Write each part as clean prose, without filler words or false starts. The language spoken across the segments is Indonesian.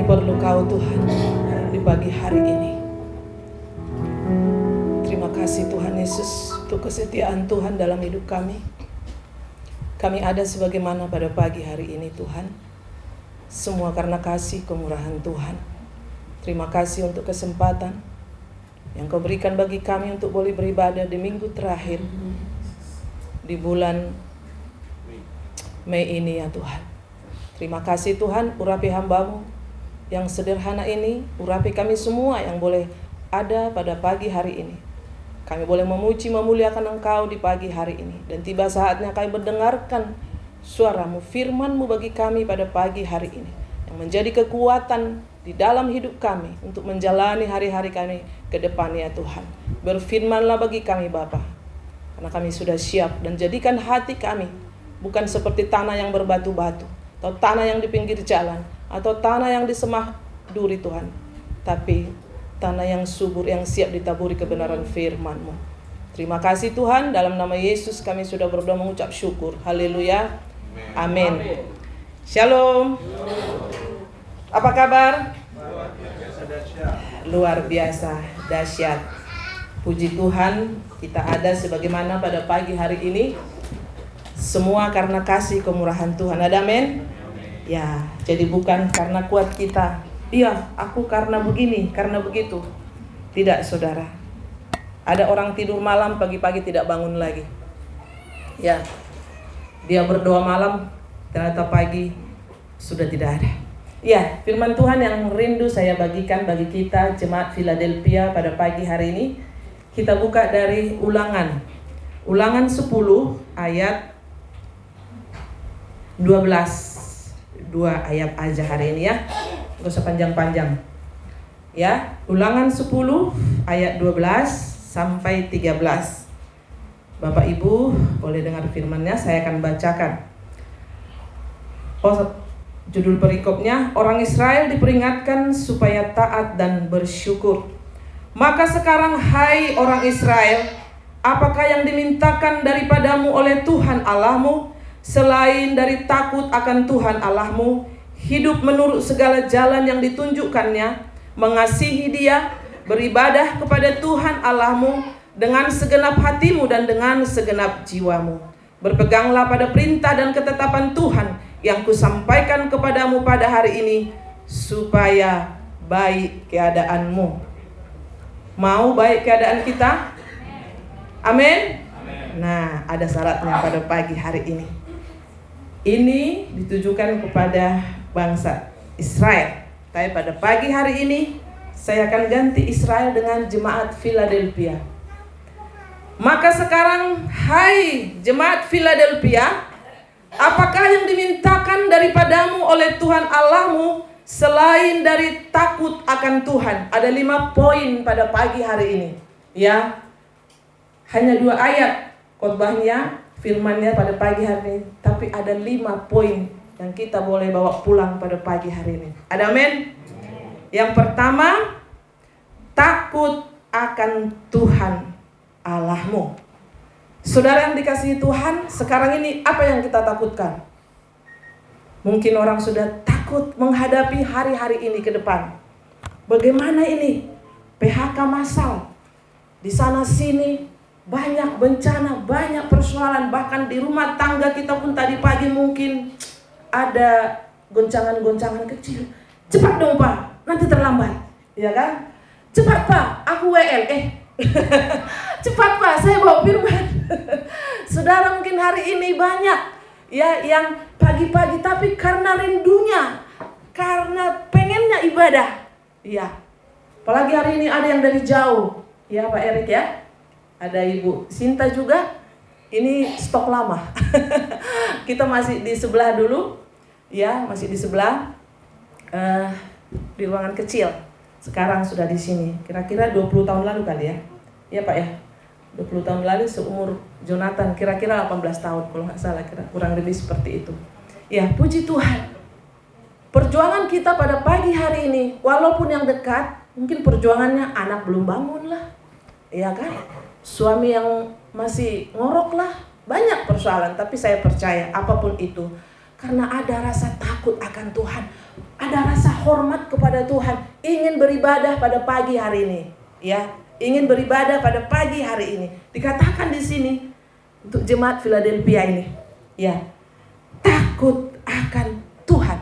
Kami perlu Kau Tuhan di pagi hari ini. Terima kasih Tuhan Yesus untuk kesetiaan Tuhan dalam hidup kami. Kami ada sebagaimana pada pagi hari ini Tuhan. Semua karena kasih kemurahan Tuhan. Terima kasih untuk kesempatan yang Kau berikan bagi kami untuk boleh beribadah di minggu terakhir di bulan Mei ini ya Tuhan. Terima kasih Tuhan, urapi hamba-Mu yang sederhana ini, urapi kami semua yang boleh ada pada pagi hari ini. Kami boleh memuji, memuliakan Engkau di pagi hari ini. Dan tiba saatnya kami mendengarkan suara-Mu, firman-Mu bagi kami pada pagi hari ini. Yang menjadi kekuatan di dalam hidup kami untuk menjalani hari-hari kami ke depan ya Tuhan. Berfirmanlah bagi kami Bapa, karena kami sudah siap, dan jadikan hati kami bukan seperti tanah yang berbatu-batu, atau tanah yang di pinggir jalan, atau tanah yang disemah duri Tuhan, tapi tanah yang subur, yang siap ditaburi kebenaran firman-Mu. Terima kasih Tuhan, dalam nama Yesus kami sudah berdoa mengucap syukur. Haleluya. Amin. Shalom. Apa kabar? Luar biasa dahsyat. Puji Tuhan, kita ada sebagaimana pada pagi hari ini. Semua karena kasih kemurahan Tuhan. Ada amin? Ya, jadi bukan karena kuat kita. Iya, aku karena begini, karena begitu. Tidak, saudara. Ada orang tidur malam, pagi-pagi tidak bangun lagi. Ya, dia berdoa malam, ternyata pagi sudah tidak ada. Ya, firman Tuhan yang rindu saya bagikan bagi kita jemaat Philadelphia pada pagi hari ini. Kita buka dari Ulangan. Ulangan 10 ayat 12. 2 ayat aja hari ini ya. Gak usah panjang-panjang. Ya, Ulangan 10 ayat 12 sampai 13. Bapak Ibu boleh dengar firman-Nya, saya akan bacakan. Judul perikopnya, orang Israel diperingatkan supaya taat dan bersyukur. Maka sekarang hai orang Israel, apakah yang dimintakan daripadamu oleh Tuhan Allahmu, selain dari takut akan Tuhan Allahmu, hidup menurut segala jalan yang ditunjukkannya, mengasihi Dia, beribadah kepada Tuhan Allahmu dengan segenap hatimu dan dengan segenap jiwamu. Berpeganglah pada perintah dan ketetapan Tuhan yang kusampaikan kepadamu pada hari ini, supaya baik keadaanmu. Mau baik keadaan kita? Amin? Nah, ada syaratnya pada pagi hari ini. Ini ditujukan kepada bangsa Israel. Tapi pada pagi hari ini, saya akan ganti Israel dengan jemaat Philadelphia. Maka sekarang, hai jemaat Philadelphia, apakah yang dimintakan daripadamu oleh Tuhan Allahmu selain dari takut akan Tuhan? Ada 5 poin pada pagi hari ini. Ya, hanya 2 ayat khotbahnya, firman-Nya pada pagi hari ini, tapi ada 5 poin yang kita boleh bawa pulang pada pagi hari ini. Ada amin? Yang pertama, takut akan Tuhan Allahmu. Saudara yang dikasihi Tuhan, sekarang ini apa yang kita takutkan? Mungkin orang sudah takut menghadapi hari-hari ini ke depan. Bagaimana ini? PHK massal. Di sana sini banyak bencana, banyak persoalan. Bahkan di rumah tangga kita pun tadi pagi mungkin ada goncangan-goncangan kecil. Cepat dong Pak, nanti terlambat. Ya kan? Cepat Pak, aku WL. Cepat Pak, saya bawa firman. Saudara mungkin hari ini banyak ya yang pagi-pagi, tapi karena rindunya, karena pengennya ibadah. Ya. Apalagi hari ini ada yang dari jauh. Ya Pak Erik ya. Ada Ibu Sinta juga. Ini stok lama. Kita masih di sebelah dulu. Ya, masih di sebelah. Di ruangan kecil. Sekarang sudah di sini. Kira-kira 20 tahun lalu kali ya. Ya Pak ya. 20 tahun lalu seumur Jonathan, kira-kira 18 tahun kalau nggak salah, kurang lebih seperti itu. Ya, puji Tuhan. Perjuangan kita pada pagi hari ini, walaupun yang dekat, mungkin perjuangannya anak belum bangun lah, ya kan? Suami yang masih ngorok lah, banyak persoalan. Tapi saya percaya apapun itu, karena ada rasa takut akan Tuhan, ada rasa hormat kepada Tuhan, ingin beribadah pada pagi hari ini, ya, ingin beribadah pada pagi hari ini. Dikatakan di sini untuk jemaat Philadelphia ini, ya, takut akan Tuhan.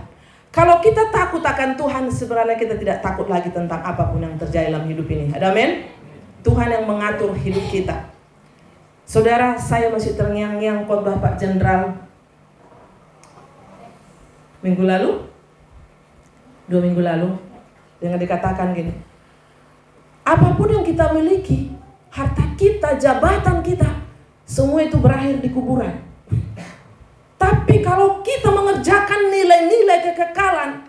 Kalau kita takut akan Tuhan, sebenarnya kita tidak takut lagi tentang apapun yang terjadi dalam hidup ini. Amin. Tuhan yang mengatur hidup kita. Saudara, saya masih terngiang-ngiang khotbah Pak Jenderal minggu lalu, 2 minggu lalu, yang dikatakan gini, apapun yang kita miliki, harta kita, jabatan kita, semua itu berakhir di kuburan. Tapi kalau kita mengerjakan nilai-nilai kekekalan,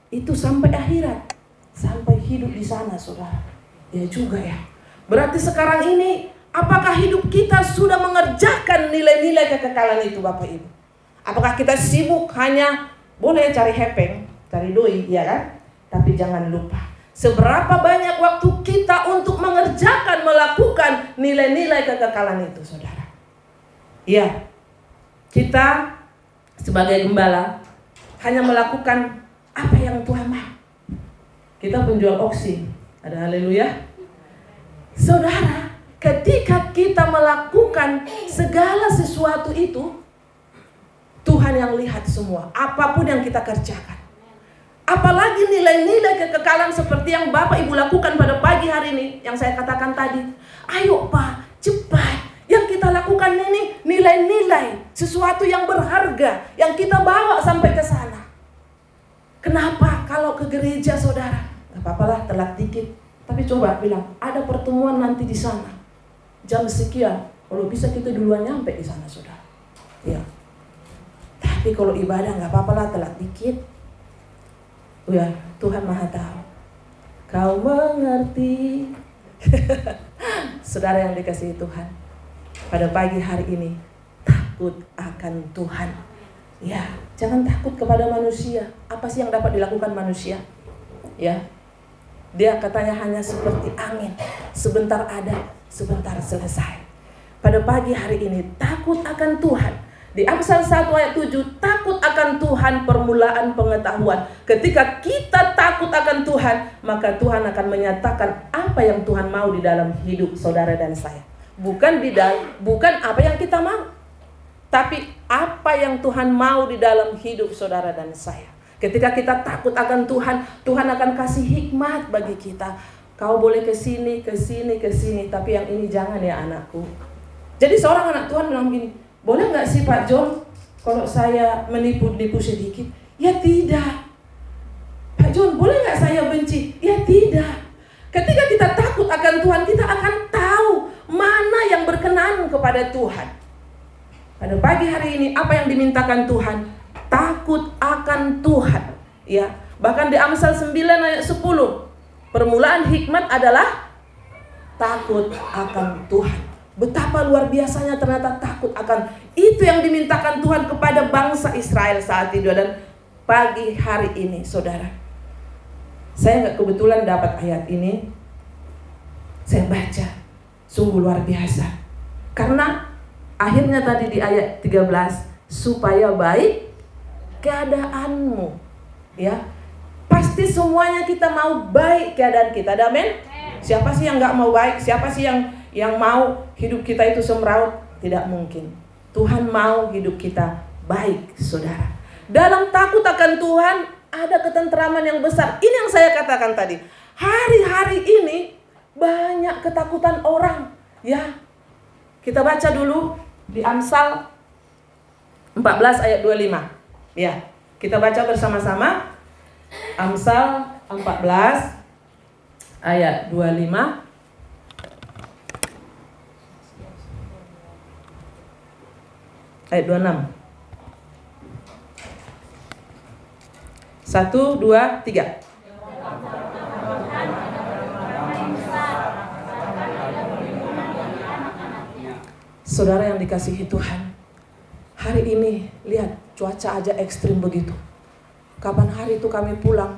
itu sampai akhirat, sampai hidup di sana, saudara. Ya juga ya. Berarti sekarang ini, apakah hidup kita sudah mengerjakan nilai-nilai kekekalan itu, Bapak Ibu? Apakah kita sibuk hanya boleh cari hepeng, cari doi, ya kan? Tapi jangan lupa, seberapa banyak waktu kita untuk mengerjakan, melakukan nilai-nilai kekekalan itu, saudara. Ya, kita sebagai gembala hanya melakukan apa yang Tuhan mau. Kita penjual oksi, ada haleluya. Saudara, ketika kita melakukan segala sesuatu itu, Tuhan yang lihat semua, apapun yang kita kerjakan. Apalagi nilai-nilai kekekalan seperti yang Bapak Ibu lakukan pada pagi hari ini, yang saya katakan tadi. Ayo Pak, cepat. Yang kita lakukan ini nilai-nilai, sesuatu yang berharga, yang kita bawa sampai ke sana. Kenapa kalau ke gereja, saudara? Gak apa-apalah, telat dikit. Tapi coba bilang, ada pertemuan nanti di sana. Jam sekian, kalau bisa kita duluan nyampe di sana, saudara. Ya. Tapi kalau ibadah gak apa-apalah, telat dikit. Ya, Tuhan Maha tahu. Kau mengerti. Saudara yang dikasihi Tuhan, pada pagi hari ini, takut akan Tuhan. Ya, jangan takut kepada manusia. Apa sih yang dapat dilakukan manusia? Ya, dia katanya hanya seperti angin, sebentar ada, sebentar selesai. Pada pagi hari ini, takut akan Tuhan. Di Amsal 1 ayat 7, takut akan Tuhan permulaan pengetahuan. Ketika kita takut akan Tuhan, maka Tuhan akan menyatakan apa yang Tuhan mau di dalam hidup saudara dan saya. Bukan apa yang kita mau, tapi apa yang Tuhan mau di dalam hidup saudara dan saya. Ketika kita takut akan Tuhan, Tuhan akan kasih hikmat bagi kita. Kau boleh ke sini, tapi yang ini jangan ya anakku. Jadi seorang anak Tuhan bilang gini, boleh nggak sih Pak John, kalau saya menipu sedikit? Ya tidak. Pak John, boleh nggak saya benci? Ya tidak. Ketika kita takut akan Tuhan, kita akan tahu mana yang berkenan kepada Tuhan. Pada pagi hari ini, apa yang dimintakan Tuhan? Takut akan Tuhan. Ya, bahkan di Amsal 9 ayat 10, permulaan hikmat adalah takut akan Tuhan. Betapa luar biasanya ternyata takut akan. Itu yang dimintakan Tuhan kepada bangsa Israel saat itu. Dan pagi hari ini, saudara, saya nggak kebetulan dapat ayat ini. Saya baca, sungguh luar biasa. Karena akhirnya tadi di ayat 13, supaya baik keadaanmu. Ya, pasti semuanya kita mau baik keadaan kita. Amin. Siapa sih yang nggak mau baik? Siapa sih yang mau hidup kita itu semraut? Tidak mungkin. Tuhan mau hidup kita baik, saudara. Dalam takut akan Tuhan ada ketenteraman yang besar. Ini yang saya katakan tadi. Hari-hari ini banyak ketakutan orang. Ya, kita baca dulu di Amsal 14 ayat 25. Ya, kita baca bersama-sama. Amsal 14 ayat 25. Ayat 26. 1, 2, 3. Saudara yang dikasihi Tuhan, hari ini lihat cuaca aja ekstrim begitu. Kapan hari itu kami pulang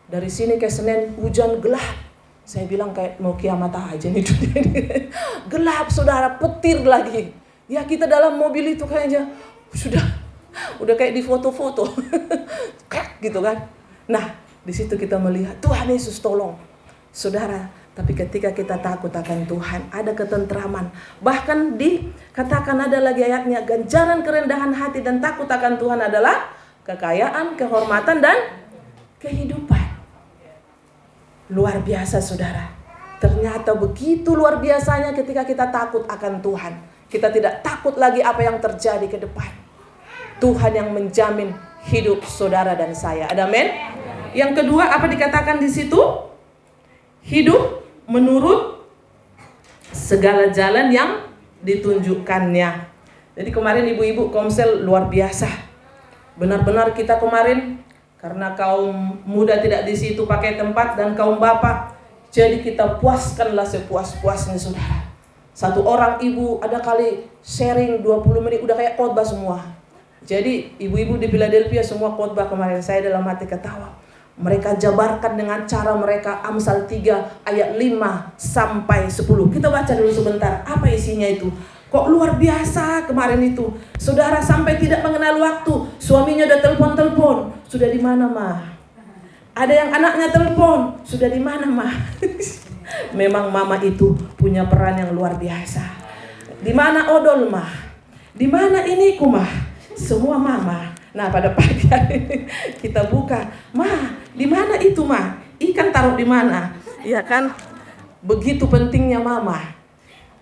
dari sini ke Senen, hujan gelap. Saya bilang kayak mau kiamat aja nih dunia ini. Gelap, saudara, petir lagi. Ya, kita dalam mobil itu kayaknya udah kayak di foto-foto. Gitu kan. Nah, Di situ kita melihat Tuhan Yesus tolong. Saudara, tapi ketika kita takut akan Tuhan, ada ketentraman. Bahkan dikatakan ada lagi ayatnya, ganjaran kerendahan hati dan takut akan Tuhan adalah kekayaan, kehormatan, dan kehidupan. Luar biasa saudara. Ternyata begitu luar biasanya ketika kita takut akan Tuhan. Kita tidak takut lagi apa yang terjadi ke depan. Tuhan yang menjamin hidup saudara dan saya. Amin. Yang kedua, apa dikatakan di situ? Hidup menurut segala jalan yang ditunjukkannya. Jadi kemarin ibu-ibu komsel luar biasa. Benar-benar kita kemarin, karena kaum muda tidak di situ pakai tempat dan kaum bapak, jadi kita puaskanlah sepuas-puasnya saudara. Satu orang ibu ada kali sharing 20 menit udah kayak khotbah semua. Jadi ibu-ibu di Philadelphia semua khotbah kemarin, saya dalam hati ketawa. Mereka jabarkan dengan cara mereka Amsal 3 ayat 5 sampai 10. Kita baca dulu sebentar, apa isinya itu? Kok luar biasa kemarin itu. Saudara sampai tidak mengenal waktu. Suaminya udah telepon-telepon. Sudah di mana, Ma? Ada yang anaknya telepon. Sudah di mana, Ma? Memang mama itu punya peran yang luar biasa. Di mana odol, Ma? Di mana ini ku, Ma? Semua mama. Nah, pada pagi hari ini kita buka, Ma, di mana itu, Ma? Ikan taruh di mana? Ya kan? Begitu pentingnya mama.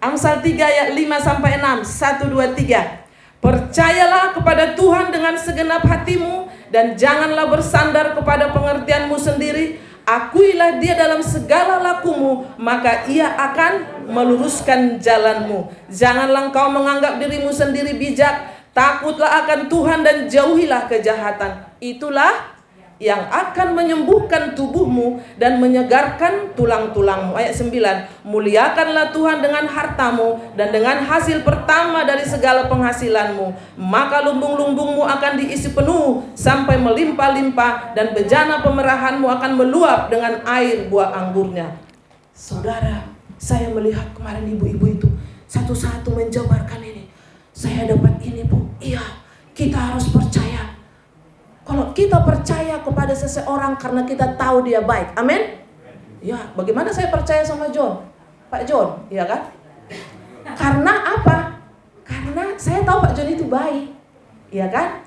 Amsal 3 ayat 5 sampai 6. 1 2 3. Percayalah kepada Tuhan dengan segenap hatimu dan janganlah bersandar kepada pengertianmu sendiri. Akuilah Dia dalam segala lakumu, maka Ia akan meluruskan jalanmu. Janganlah engkau menganggap dirimu sendiri bijak. Takutlah akan Tuhan dan jauhilah kejahatan. Itulah yang akan menyembuhkan tubuhmu dan menyegarkan tulang-tulangmu. Ayat 9. Muliakanlah Tuhan dengan hartamu dan dengan hasil pertama dari segala penghasilanmu. Maka lumbung-lumbungmu akan diisi penuh sampai melimpah-limpah dan bejana pemerahanmu akan meluap dengan air buah anggurnya. Saudara, saya melihat kemarin ibu-ibu itu satu-satu menjabarkan ini. Saya dapat ini, Bu. Iya, kita harus percaya. Kalau kita percaya kepada seseorang karena kita tahu dia baik. Amin. Ya, bagaimana saya percaya sama John? Pak John, iya kan? Karena apa? Karena saya tahu Pak John itu baik. Iya kan?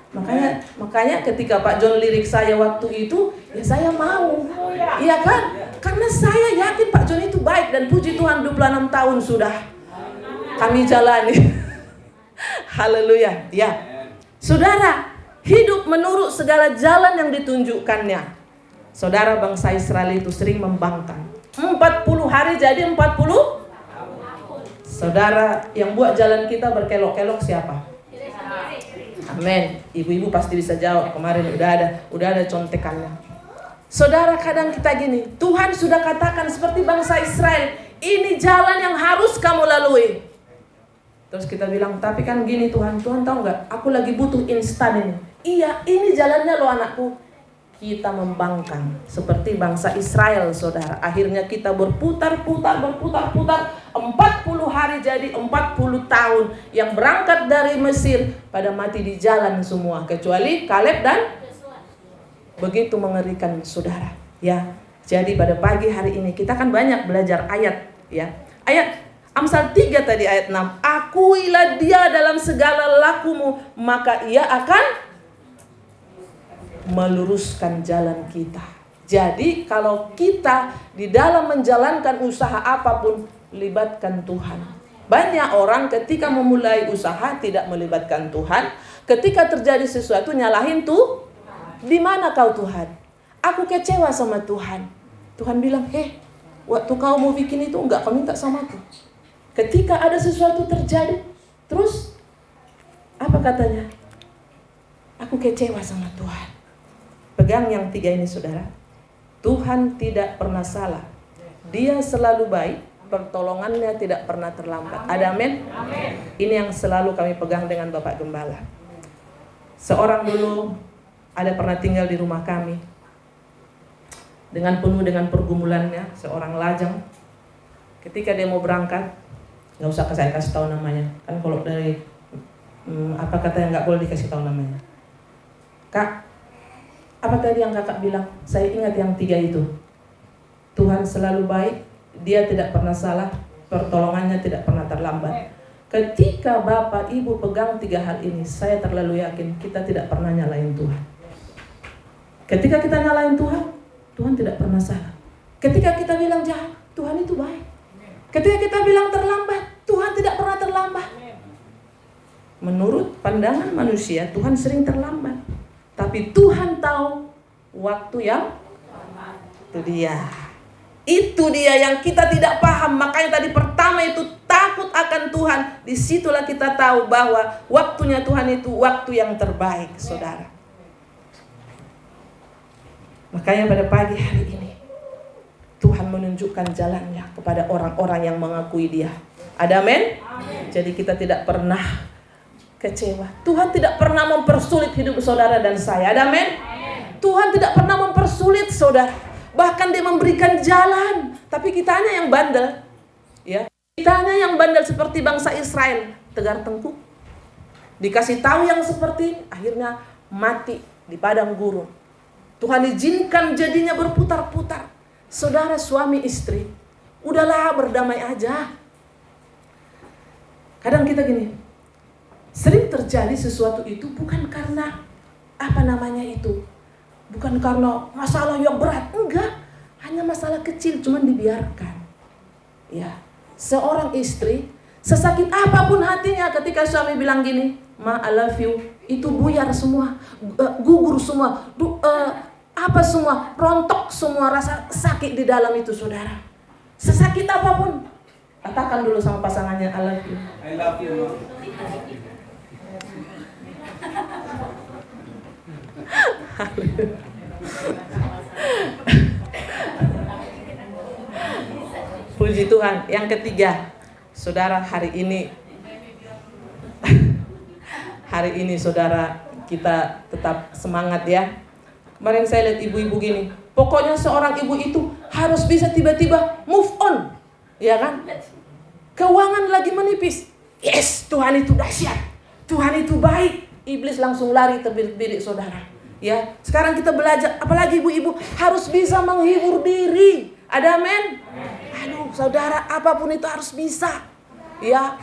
Makanya ketika Pak John lirik saya waktu itu, ya saya mau. Iya kan? Karena saya yakin Pak John itu baik dan puji Tuhan 26 tahun sudah kami jalani. Haleluya. Ya. Saudara, hidup menurut segala jalan yang ditunjukkannya. Saudara, bangsa Israel itu sering membangkang. 40 hari jadi 40. Saudara, yang buat jalan kita berkelok-kelok siapa? Amin. Ibu-ibu pasti bisa jawab. Kemarin udah ada contekannya. Saudara, kadang kita gini, Tuhan sudah katakan seperti bangsa Israel, ini jalan yang harus kamu lalui. Terus kita bilang, tapi kan gini Tuhan tahu nggak? Aku lagi butuh instan ini. Iya, ini jalannya loh anakku. Kita membangkang seperti bangsa Israel, saudara. Akhirnya kita berputar-putar 40 hari jadi 40 tahun. Yang berangkat dari Mesir pada mati di jalan semua, kecuali Kaleb dan begitu mengerikan, saudara. Ya, jadi pada pagi hari ini kita kan banyak belajar ayat, ya. Ayat Amsal 3 tadi ayat 6. Akuilah Dia dalam segala lakumu, maka Ia akan meluruskan jalan kita. Jadi kalau kita di dalam menjalankan usaha apapun, libatkan Tuhan. Banyak orang ketika memulai usaha tidak melibatkan Tuhan. Ketika terjadi sesuatu nyalahin tuh, di mana kau Tuhan? Aku kecewa sama Tuhan. Tuhan bilang, waktu kau mau bikin itu enggak kau minta sama aku. Ketika ada sesuatu terjadi, terus apa katanya? Aku kecewa sama Tuhan. Pegang yang 3 ini, saudara. Tuhan tidak pernah salah. Dia selalu baik. Pertolongannya tidak pernah terlambat. Ada amin? Ini yang selalu kami pegang dengan Bapak Gembala. Seorang dulu ada pernah tinggal di rumah kami. Dengan penuh dengan pergumulannya, seorang lajang. Ketika dia mau berangkat, nggak usah saya kasih tahu namanya, kan kalau dari apa kata yang nggak boleh dikasih tahu namanya. Kak, Apa tadi yang kakak bilang? Saya ingat yang 3 itu. Tuhan selalu baik, Dia tidak pernah salah, pertolongannya tidak pernah terlambat. Ketika Bapak Ibu pegang 3 hal ini, saya terlalu yakin kita tidak pernah nyalain Tuhan. Ketika kita nyalain Tuhan, Tuhan tidak pernah salah. Ketika kita bilang jahat, Tuhan itu baik. Ketika kita bilang terlambat, Tuhan tidak pernah terlambat. Menurut pandangan manusia, Tuhan sering terlambat. Tapi Tuhan tahu waktu yang itu dia. Itu dia yang kita tidak paham. Makanya tadi pertama itu takut akan Tuhan. Disitulah kita tahu bahwa waktunya Tuhan itu waktu yang terbaik, saudara. Makanya pada pagi hari ini Tuhan menunjukkan jalannya kepada orang-orang yang mengakui Dia. Ada amin? Jadi kita tidak pernah kecewa. Tuhan tidak pernah mempersulit hidup saudara dan saya. Ada amin? Tuhan tidak pernah mempersulit saudara. Bahkan Dia memberikan jalan. Tapi kitanya yang bandel. Ya, kitanya yang bandel seperti bangsa Israel, tegar tengkuk. Dikasih tahu yang seperti ini, akhirnya mati di padang gurun. Tuhan izinkan jadinya berputar-putar. Saudara suami istri, udahlah berdamai aja. Kadang kita gini, sering terjadi sesuatu itu bukan karena bukan karena masalah yang berat, enggak, hanya masalah kecil, cuman dibiarkan. Ya, seorang istri sesakit apapun hatinya ketika suami bilang gini, "Ma, I love you," itu buyar semua, gugur semua, semua, rontok semua rasa sakit di dalam itu, saudara. Sesakit apapun, katakan dulu sama pasangannya, "I love you." I love you. Puji Tuhan. Yang ketiga, saudara, hari ini saudara, kita tetap semangat ya. Kemarin saya lihat ibu-ibu gini, pokoknya seorang ibu itu harus bisa tiba-tiba move on, ya kan? Keuangan lagi menipis, yes, Tuhan itu dahsyat, Tuhan itu baik. Iblis langsung lari terbirik-birik, saudara. Ya, sekarang kita belajar, apalagi ibu-ibu harus bisa menghibur diri. Ada amin? Aduh, saudara, apapun itu harus bisa. Ya,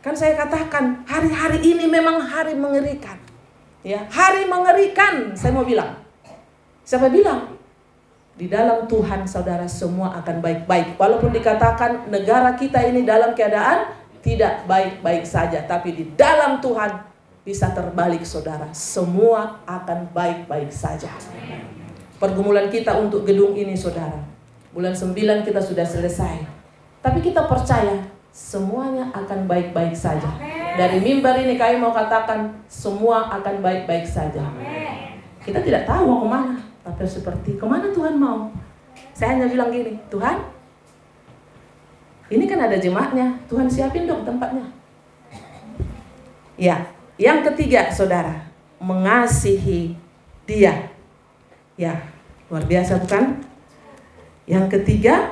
kan saya katakan hari-hari ini memang hari mengerikan. Ya, hari mengerikan. Saya mau bilang. Siapa bilang? Di dalam Tuhan, saudara, semua akan baik-baik. Walaupun dikatakan negara kita ini dalam keadaan tidak baik-baik saja, tapi di dalam Tuhan bisa terbalik, saudara. Semua akan baik-baik saja. Pergumulan kita untuk gedung ini, saudara, bulan 9 kita sudah selesai. Tapi kita percaya semuanya akan baik-baik saja. Dari mimbar ini kami mau katakan semua akan baik-baik saja. Kita tidak tahu mau kemana, tapi seperti kemana Tuhan mau. Saya hanya bilang gini, Tuhan, ini kan ada jemaatnya, Tuhan siapin dong tempatnya. Ya, yang ketiga, saudara, mengasihi Dia. Ya, luar biasa bukan? Yang ketiga,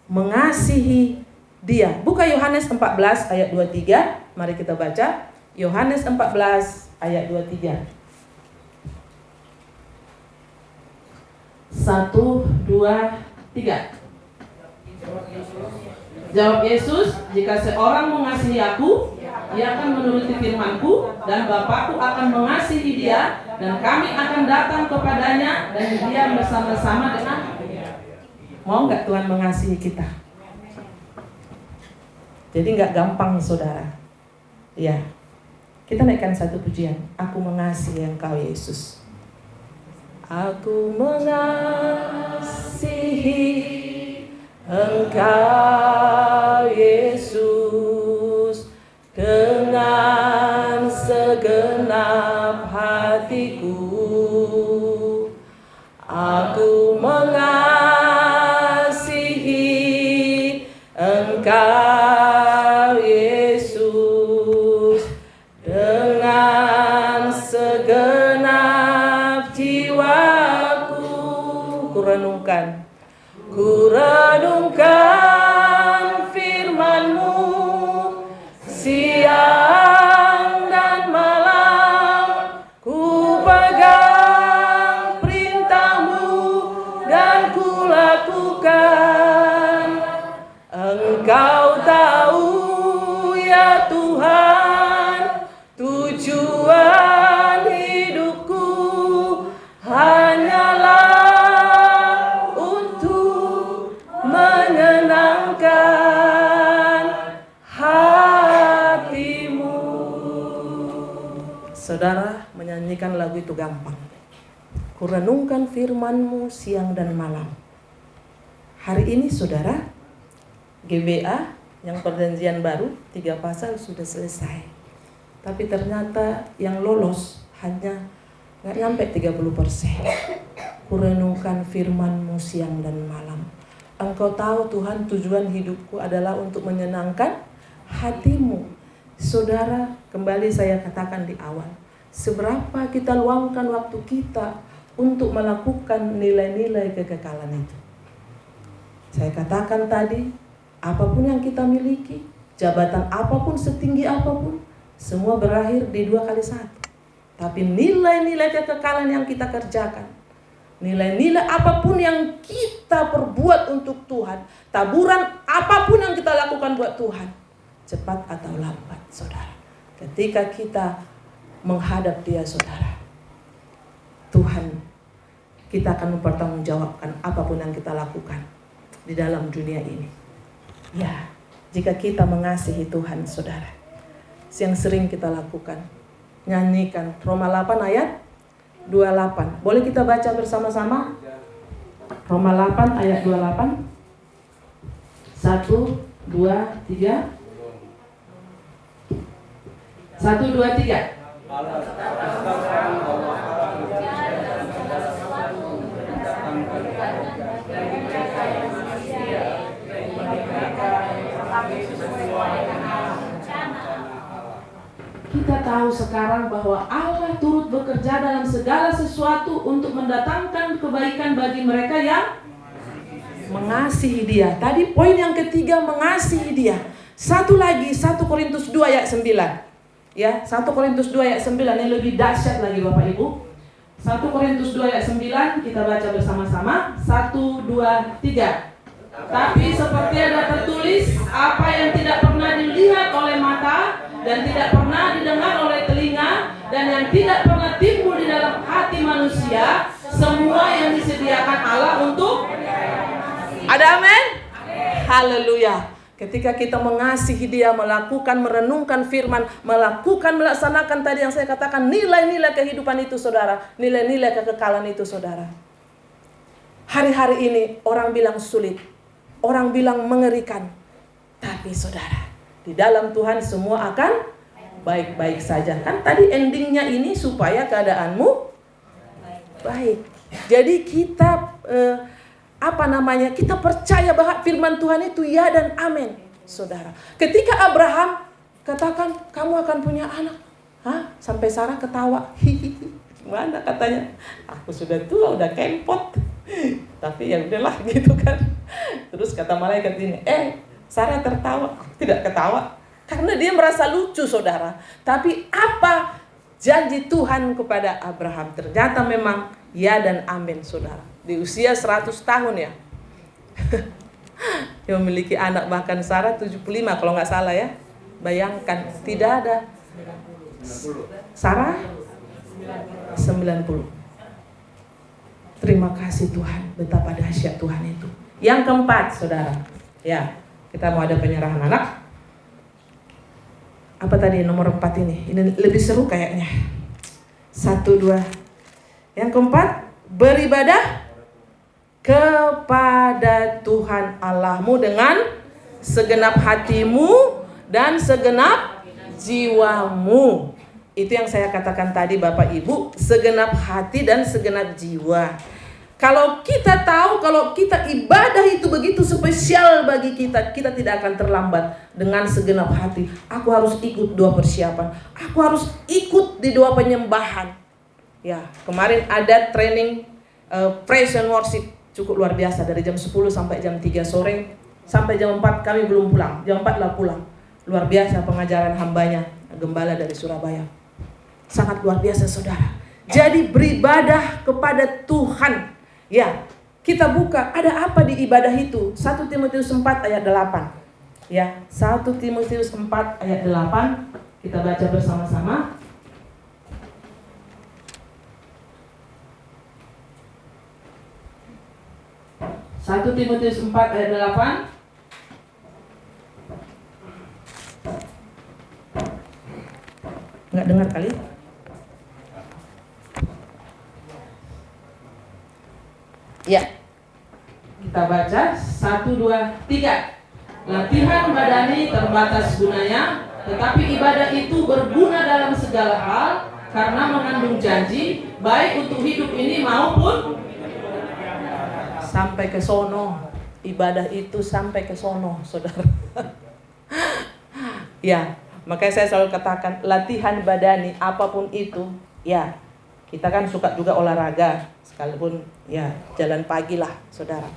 mengasihi Dia. Buka Yohanes 14 ayat 23. Mari kita baca. Yohanes 14 ayat 23. 1, 2, 3. Jawab Yesus, jika seorang mengasihi aku, ia akan menuruti firman-Ku, dan Bapa-Ku akan mengasihi dia, dan kami akan datang kepadanya, dan dia bersama-sama dengan. Mau nggak Tuhan mengasihi kita? Jadi nggak gampang, saudara. Ya, kita naikkan satu pujian. Aku mengasihi Engkau, Yesus. Aku mengasihi Engkau, Yesus, dengan segenap hatiku. Aku mengasihi Engkau, Yesus, dengan segenap jiwaku. Kurenungkan firman-Mu siang dan malam, ku pegang perintah gampang. Kurenungkan firman-Mu siang dan malam. Hari ini saudara, GBA yang perjanjian baru 3 pasal sudah selesai. Tapi ternyata yang lolos hanya gak nyampe 30%. Kurenungkan firman-Mu siang dan malam. Engkau tahu Tuhan, tujuan hidupku adalah untuk menyenangkan hati-Mu. Saudara, kembali saya katakan di awal, seberapa kita luangkan waktu kita untuk melakukan nilai-nilai kekekalan itu. Saya katakan tadi, apapun yang kita miliki, jabatan apapun, setinggi apapun, semua berakhir di 2 kali 1. Tapi nilai-nilai kekekalan yang kita kerjakan, nilai-nilai apapun yang kita perbuat untuk Tuhan, taburan apapun yang kita lakukan buat Tuhan, cepat atau lambat, saudara, ketika kita menghadap Dia, saudara, Tuhan, kita akan mempertanggungjawabkan apapun yang kita lakukan di dalam dunia ini. Ya, jika kita mengasihi Tuhan, saudara, yang sering kita lakukan, nyanyikan Roma 8 ayat 28. Boleh kita baca bersama-sama? Roma 8 ayat 28. 1, 2, 3. 1, 2, 3. Kita tahu sekarang bahwa Allah turut bekerja dalam segala sesuatu untuk mendatangkan kebaikan bagi mereka yang mengasihi Dia. Tadi poin yang ketiga, mengasihi Dia. Satu lagi, 1 Korintus 2 ayat 9. Ya, 1 Korintus 2 ayat 9 ini lebih dahsyat lagi Bapak Ibu. 1 Korintus 2 ayat 9 kita baca bersama-sama. 1, 2, 3. Tapi seperti ada tertulis, apa yang tidak pernah dilihat oleh mata dan tidak pernah didengar oleh telinga dan yang tidak pernah timbul di dalam hati manusia, semua yang disediakan Allah untuk. Ada amin? Haleluya. Ketika kita mengasihi Dia, melakukan, merenungkan firman, melaksanakan tadi yang saya katakan, nilai-nilai kehidupan itu, saudara, nilai-nilai kekekalan itu, saudara. Hari-hari ini orang bilang sulit, orang bilang mengerikan, tapi saudara, di dalam Tuhan semua akan baik-baik saja. Kan tadi endingnya ini supaya keadaanmu baik. Jadi kita kita percaya bahwa firman Tuhan itu ya dan amin, saudara. Ketika Abraham katakan kamu akan punya anak, sampai Sarah ketawa, gimana katanya, aku sudah tua, udah kempot, tapi ya udahlah gitu kan. Terus kata malaikat ini, Sarah tertawa, aku tidak ketawa, karena dia merasa lucu, saudara. Tapi apa janji Tuhan kepada Abraham? Ternyata memang ya dan amin, saudara. Di usia 100 tahun ya. Dia memiliki anak, bahkan Sarah 75 kalau nggak salah ya. Bayangkan, tidak ada. Sarah 90. Terima kasih Tuhan, betapa dahsyat Tuhan itu. Yang keempat, saudara. Ya, kita mau ada penyerahan anak. Apa tadi nomor 4 ini? Ini lebih seru kayaknya. 1, 2. Yang keempat, beribadah kepada Tuhan Allahmu dengan segenap hatimu dan segenap jiwamu. Itu yang saya katakan tadi Bapak Ibu, segenap hati dan segenap jiwa. Kalau kita tahu, kalau kita ibadah itu begitu spesial bagi kita, kita tidak akan terlambat dengan segenap hati. Aku harus ikut 2 persiapan. Aku harus ikut di 2 penyembahan. Ya, kemarin ada training praise and worship cukup luar biasa dari jam 10 sampai jam 3 sore. Sampai jam 4 kami belum pulang. Jam 4 lah pulang. Luar biasa pengajaran hambanya, gembala dari Surabaya. Sangat luar biasa, saudara. Jadi beribadah kepada Tuhan. Ya, kita buka, ada apa di ibadah itu? 1 Timotius 4 ayat 8. Ya, 1 Timotius 4 ayat 8. Kita baca bersama-sama. Satu Timotius 4 ayat 8. Enggak dengar kali? Ya, kita baca 1, 2, 3. Latihan badani terbatas gunanya, tetapi ibadah itu berguna dalam segala hal karena mengandung janji baik untuk hidup ini maupun sampai ke sono. Ibadah itu sampai ke sono, saudara. Ya, makanya saya selalu katakan latihan badani apapun itu, ya. Kita kan suka juga olahraga, sekalipun ya jalan pagi lah, saudara.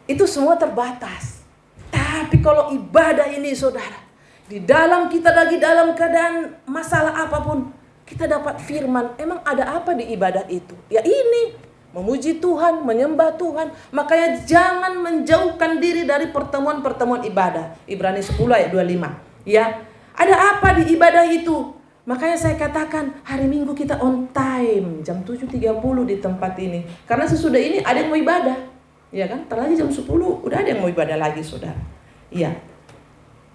Itu semua terbatas. Tapi kalau ibadah ini, saudara, di dalam kita lagi dalam keadaan masalah apapun, kita dapat firman. Emang ada apa di ibadah itu? Ya ini, memuji Tuhan, menyembah Tuhan. Makanya jangan menjauhkan diri dari pertemuan-pertemuan ibadah. Ibrani 10 ayat 25. Ya, ada apa di ibadah itu? Makanya saya katakan hari Minggu kita on time jam 7.30 di tempat ini. Karena sesudah ini ada yang mau ibadah. Ya kan? Terlagi jam 10 udah ada yang mau ibadah lagi, saudara. Iya.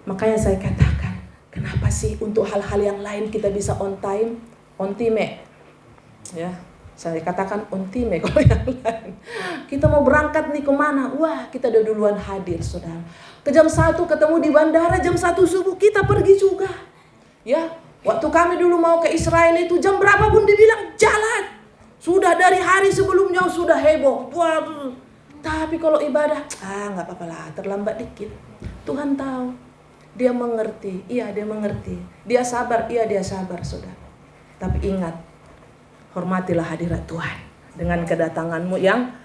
Makanya saya katakan, kenapa sih untuk hal-hal yang lain kita bisa on time, on time? Ya, saya katakan on time kalau yang lain. Kita mau berangkat nih kemana? Wah, kita udah duluan hadir, saudara. Ke jam 1 ketemu di bandara, jam 1 subuh kita pergi juga. Ya, waktu kami dulu mau ke Israel itu jam berapapun dibilang jalan. Sudah dari hari sebelumnya sudah heboh. Wah, tapi kalau ibadah, nggak apa-apa lah, terlambat dikit. Tuhan tahu, Dia mengerti, iya Dia mengerti. Dia sabar, iya Dia sabar, saudara. Tapi ingat, hormatilah hadirat Tuhan dengan kedatanganmu yang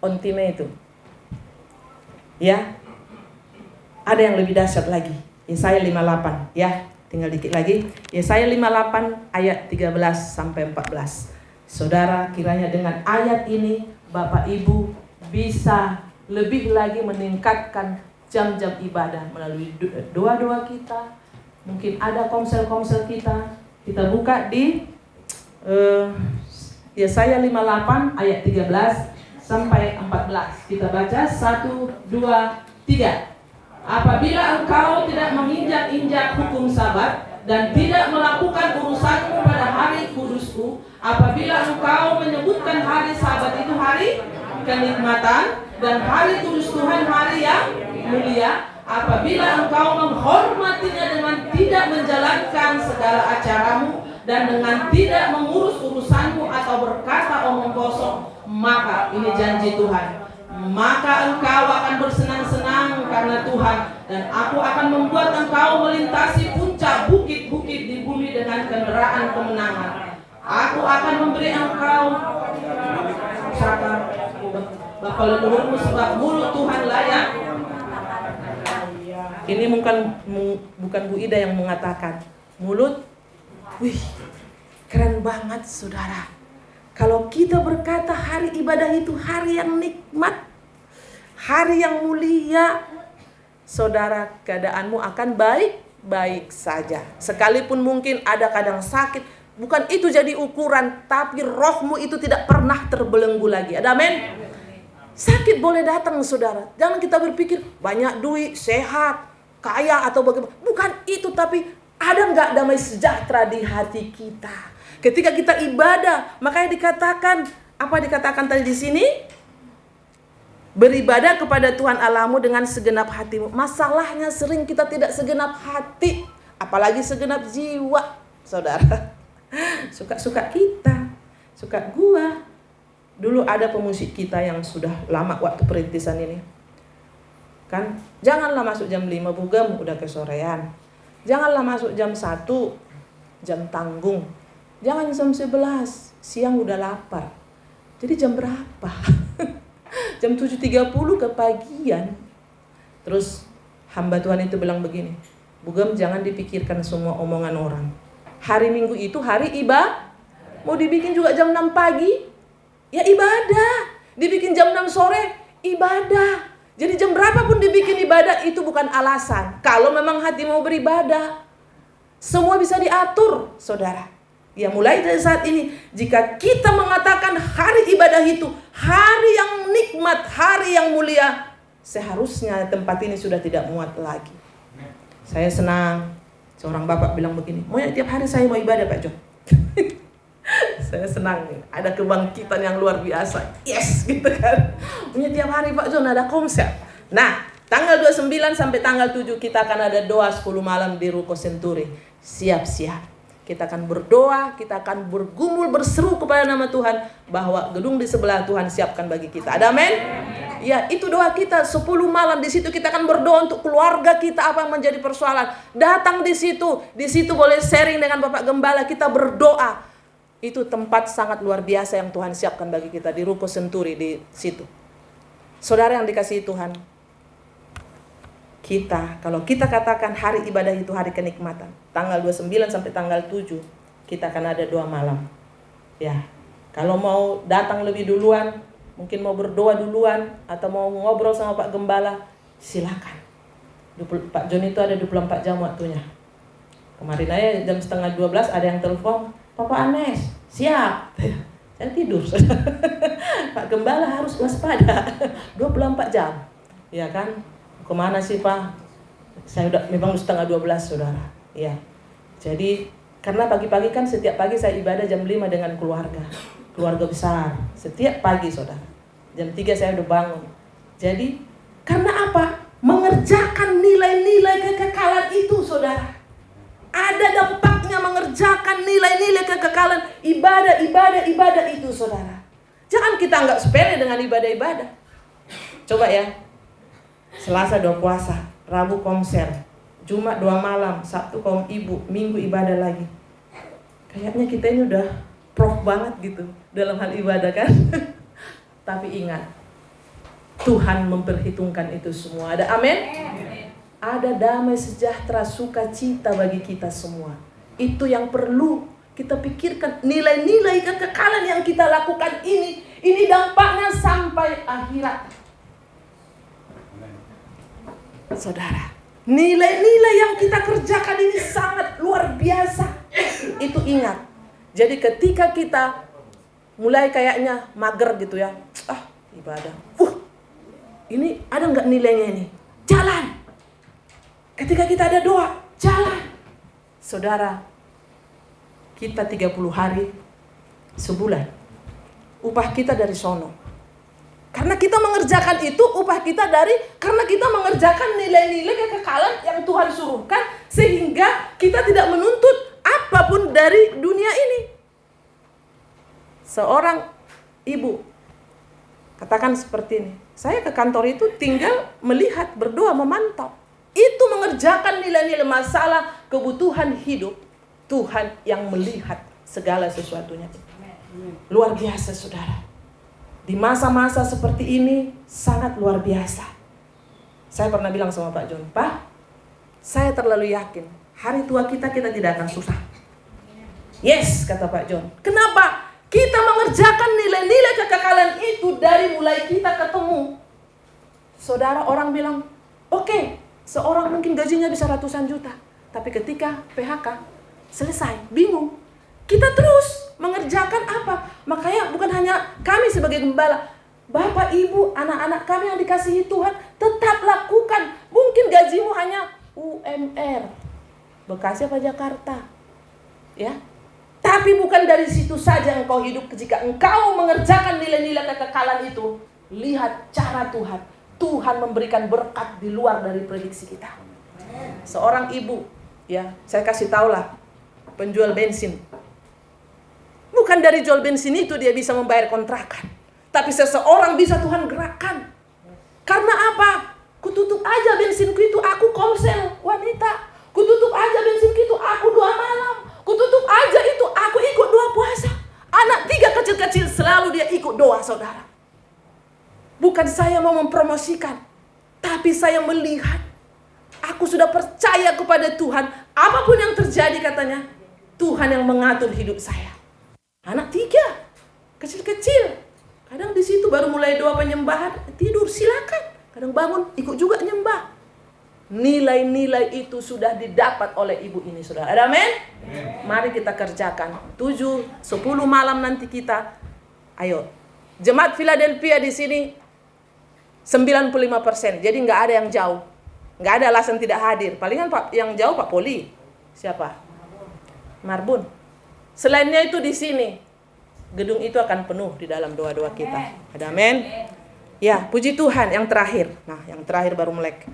on time itu. Ya, ada yang lebih dahsyat lagi. Yesaya 58, ya, tinggal dikit lagi. Yesaya 58 ayat 13 sampai 14. Saudara, kiranya dengan ayat ini Bapak Ibu bisa lebih lagi meningkatkan jam-jam ibadah melalui doa-doa kita. Mungkin ada komsel-komsel kita. Kita buka di Yesaya 58 ayat 13 sampai 14. Kita baca 1, 2, 3. Apabila engkau tidak menginjak-injak hukum Sabat dan tidak melakukan urusanmu pada hari kudusku, apabila engkau menyebutkan hari Sabat itu hari kenikmatan dan hari kudus Tuhan hari yang mulia, apabila engkau menghormatinya dengan tidak menjalankan segala acaramu dan dengan tidak mengurus urusanmu atau berkata omong kosong, maka ini janji Tuhan, maka engkau akan bersenang-senang karena Tuhan, dan aku akan membuat engkau melintasi puncak bukit-bukit di bumi dengan kendaraan kemenangan. Aku akan memberi engkau bakal leluhurmu sebab mulut Tuhan layak. Ini bukan Bu Ida yang mengatakan. Mulut, wih, keren banget, saudara. Kalau kita berkata hari ibadah itu hari yang nikmat, hari yang mulia, saudara, keadaanmu akan baik-baik saja. Sekalipun mungkin ada kadang sakit, bukan itu jadi ukuran, tapi rohmu itu tidak pernah terbelenggu lagi. Ada amin? Sakit boleh datang, saudara. Jangan kita berpikir banyak duit, sehat, kaya atau bagaimana. Bukan itu, tapi ada nggak damai sejahtera di hati kita ketika kita ibadah? Makanya dikatakan, apa dikatakan tadi di sini? Beribadah kepada Tuhan Allahmu dengan segenap hatimu. Masalahnya sering kita tidak segenap hati, apalagi segenap jiwa, saudara. Suka-suka kita, suka gua. Dulu ada pemusik kita yang sudah lama waktu perintisan ini. Kan, janganlah masuk jam 5 bugem, udah kesorean. Janganlah masuk jam 1, jam tanggung. Jangan jam 11, siang udah lapar. Jadi jam berapa? Jam 7.30 kepagian. Terus hamba Tuhan itu bilang begini, Bugem, jangan dipikirkan semua omongan orang. Hari Minggu itu hari ibadah. Mau dibikin juga jam 6 pagi, ya ibadah. Dibikin jam 6 sore, ibadah. Jadi jam berapapun dibikin ibadah itu bukan alasan. Kalau memang hati mau beribadah, semua bisa diatur, saudara. Ya, mulai dari saat ini, jika kita mengatakan hari ibadah itu hari yang nikmat, hari yang mulia, seharusnya tempat ini sudah tidak muat lagi. Saya senang, seorang bapak bilang begini, mau tiap hari saya mau ibadah Pak Jo. Saya senang nih, ada kebangkitan yang luar biasa. Yes, gitu kan. Punya tiap hari Pak John ada konser. Nah, tanggal 29 sampai tanggal 7 kita akan ada doa 10 malam di Ruko Senturi. Siap-siap. Kita akan berdoa, kita akan bergumul, berseru kepada nama Tuhan bahwa gedung di sebelah Tuhan siapkan bagi kita. Ada amin? Ya, itu doa kita 10 malam. Di situ kita akan berdoa untuk keluarga kita, apa yang menjadi persoalan. Datang di situ. Di situ boleh sharing dengan Bapak Gembala, kita berdoa. Itu tempat sangat luar biasa yang Tuhan siapkan bagi kita di Ruko Senturi di situ. Saudara yang dikasihi Tuhan, kalau kita katakan hari ibadah itu hari kenikmatan, tanggal 29 sampai tanggal 7 kita akan ada doa malam. Ya, kalau mau datang lebih duluan, mungkin mau berdoa duluan atau mau ngobrol sama Pak Gembala, silakan. Pak John itu ada 24 jam waktunya. Kemarin aja jam setengah 12 ada yang telepon, Papa Anes, siap. Saya tidur. Pak Gembala harus waspada. 24 jam. Ya kan? Kemana sih Pak? Saya memang setengah 12 saudara. Ya. Jadi karena pagi-pagi kan setiap pagi saya ibadah jam 5 dengan keluarga. Keluarga besar. Setiap pagi saudara. Jam 3 saya udah bangun. Jadi karena apa? Mengerjakan nilai-nilai kekekalan itu saudara. Ada dampaknya mengerjakan nilai-nilai kekekalan ibadah itu saudara. Jangan kita anggap sepele dengan ibadah-ibadah. Coba ya. Selasa doa puasa, Rabu konser, Jumat doa malam, Sabtu kaum ibu, Minggu ibadah lagi. Kayaknya kita ini udah prof banget gitu dalam hal ibadah kan. Tapi ingat, Tuhan memperhitungkan itu semua. Ada amin? Ada damai sejahtera sukacita bagi kita semua. Itu yang perlu kita pikirkan. Nilai-nilai kekekalan yang kita lakukan ini dampaknya sampai akhirat. Saudara, nilai-nilai yang kita kerjakan ini sangat luar biasa. Itu ingat. Jadi ketika kita mulai kayaknya mager gitu ya, ibadah, ini ada nggak nilainya ini? Jalan. Ketika kita ada doa, jalan. Saudara, kita 30 hari, sebulan, upah kita dari sono. Karena kita mengerjakan itu, upah kita karena kita mengerjakan nilai-nilai kekekalan yang Tuhan suruhkan, sehingga kita tidak menuntut apapun dari dunia ini. Seorang ibu, katakan seperti ini, saya ke kantor itu tinggal melihat, berdoa, memantau. Itu mengerjakan nilai-nilai masalah kebutuhan hidup. Tuhan yang melihat segala sesuatunya. Luar biasa saudara. Di masa-masa seperti ini sangat luar biasa. Saya pernah bilang sama Pak John, Pak, saya terlalu yakin hari tua kita tidak akan susah. Yes, kata Pak John. Kenapa? Kita mengerjakan nilai-nilai kekekalan itu dari mulai kita ketemu. Saudara, orang bilang, oke, seorang mungkin gajinya bisa ratusan juta. Tapi ketika PHK, selesai, bingung. Kita terus mengerjakan apa? Makanya bukan hanya kami sebagai gembala, Bapak, Ibu, anak-anak kami yang dikasihi Tuhan, tetap lakukan. Mungkin gajimu hanya UMR, Bekasi apa Jakarta, ya. Tapi bukan dari situ saja engkau hidup. Jika engkau mengerjakan nilai-nilai kekekalan itu, lihat cara Tuhan. Tuhan memberikan berkat di luar dari prediksi kita. Seorang ibu, ya, saya kasih tahulah, penjual bensin. Bukan dari jual bensin itu dia bisa membayar kontrakan. Tapi seseorang bisa Tuhan gerakkan. Karena apa? Kututup aja bensinku itu, aku komsel wanita. Kututup aja bensinku itu, aku doa malam. Kututup aja itu, aku ikut doa puasa. Anak 3 kecil-kecil selalu dia ikut doa, saudara. Bukan saya mau mempromosikan, tapi saya melihat. Aku sudah percaya kepada Tuhan. Apapun yang terjadi katanya, Tuhan yang mengatur hidup saya. Anak 3, kecil-kecil. Kadang di situ baru mulai doa penyembahan, tidur, silakan. Kadang bangun, ikut juga nyembah. Nilai-nilai itu sudah didapat oleh ibu ini, saudara. Ada amin? Mari kita kerjakan. 7, 10 malam nanti kita. Ayo. Jemaat Philadelphia di sini 95%. Jadi nggak ada yang jauh. Nggak ada alasan tidak hadir. Palingan Pak yang jauh Pak Poli. Siapa? Marbun. Selainnya itu di sini. gedung itu akan penuh di dalam doa-doa kita. Ada amin? Ya, puji Tuhan. Yang terakhir. Nah, yang terakhir baru melek.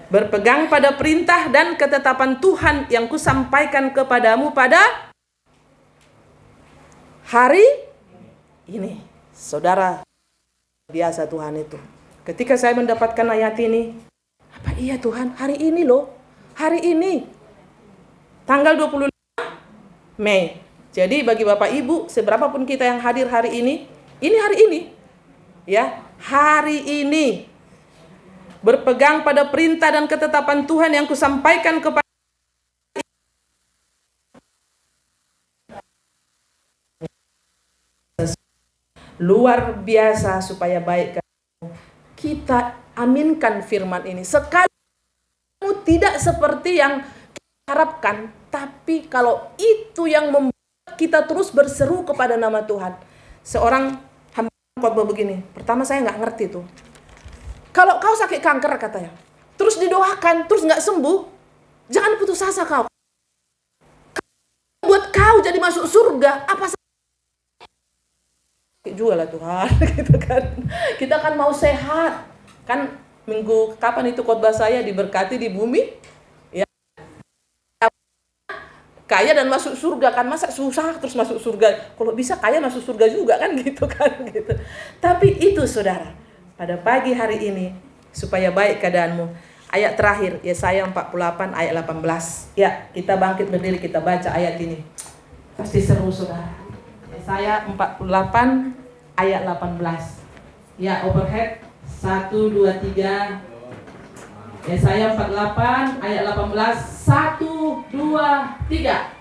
Berpegang pada perintah dan ketetapan Tuhan yang kusampaikan kepadamu pada hari ini. Saudara, biasa Tuhan itu. Ketika saya mendapatkan ayat ini, apa iya Tuhan, hari ini loh. Hari ini. Tanggal 25 Mei. Jadi bagi Bapak Ibu, seberapapun kita yang hadir hari ini hari ini. Ya, hari ini. Berpegang pada perintah dan ketetapan Tuhan yang kusampaikan kepada luar biasa supaya baik. Kita aminkan firman ini. Sekali tidak seperti yang kita harapkan, tapi kalau itu yang membuat kita terus berseru kepada nama Tuhan. Seorang hamba khotbah begini, pertama saya nggak ngerti tuh. Kalau kau sakit kanker katanya, terus didoakan, terus nggak sembuh, jangan putus asa kau. Buat kau jadi masuk surga, apa juga lah Tuhan, gitu kan. Kita kan mau sehat, kan minggu kapan itu khotbah saya diberkati di bumi, ya. Kaya dan masuk surga kan, masa susah terus masuk surga? Kalau bisa kaya masuk surga juga kan, gitu kan, gitu. Tapi itu saudara. Pada pagi hari ini, supaya baik keadaanmu. Ayat terakhir, Yesaya 48 ayat 18. Ya, kita bangkit berdiri, kita baca ayat ini. Pasti seru saudara. Yesaya 48 ayat 18. Ya, overhead. 1, 2, 3. Yesaya 48 ayat 18. 1, 2, 3.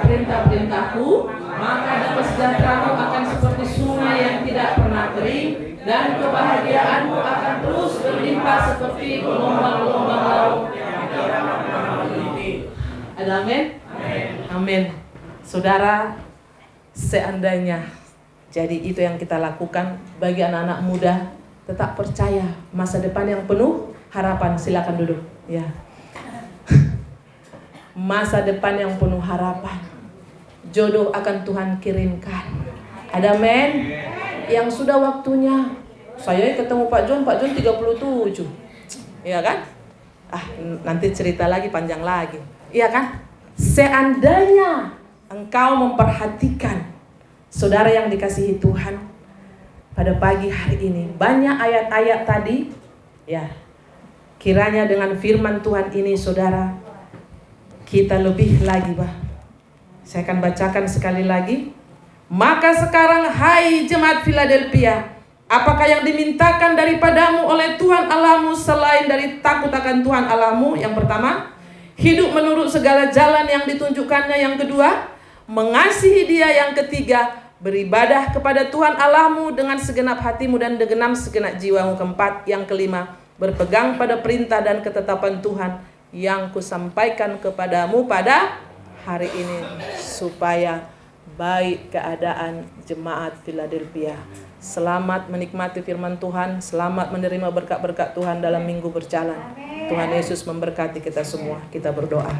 Perintah-perintahku, maka damai sejahteramu akan seperti sungai yang tidak pernah kering, dan kebahagiaanmu akan terus berlimpah seperti gelombang-gelombang laut yang tidak pernah berhenti. Ada amin? Amin. Saudara, seandainya jadi itu yang kita lakukan bagi anak-anak muda, tetap percaya masa depan yang penuh harapan. Silakan duduk. Ya. Masa depan yang penuh harapan. Jodoh akan Tuhan kirimkan. Ada amin? Yang sudah waktunya. Saya ketemu Pak John 37. Iya kan? Nanti cerita lagi, panjang lagi. Iya kan? Seandainya engkau memperhatikan, saudara yang dikasihi Tuhan, pada pagi hari ini banyak ayat-ayat tadi, ya. Kiranya dengan firman Tuhan ini saudara, kita lebih lagi, Pak. Saya akan bacakan sekali lagi. Maka sekarang, hai jemaat Philadelphia, apakah yang dimintakan daripadamu oleh Tuhan Allahmu selain dari takut akan Tuhan Allahmu? Yang pertama, hidup menurut segala jalan yang ditunjukkannya. Yang kedua, mengasihi Dia. Yang ketiga, beribadah kepada Tuhan Allahmu dengan segenap hatimu dan dengan segenap jiwamu. Keempat, yang kelima, berpegang pada perintah dan ketetapan Tuhan yang kusampaikan kepadamu pada hari ini, supaya baik keadaan jemaat Philadelphia. Selamat menikmati firman Tuhan, selamat menerima berkat-berkat Tuhan dalam minggu berjalan. Tuhan Yesus memberkati kita semua. Kita berdoa.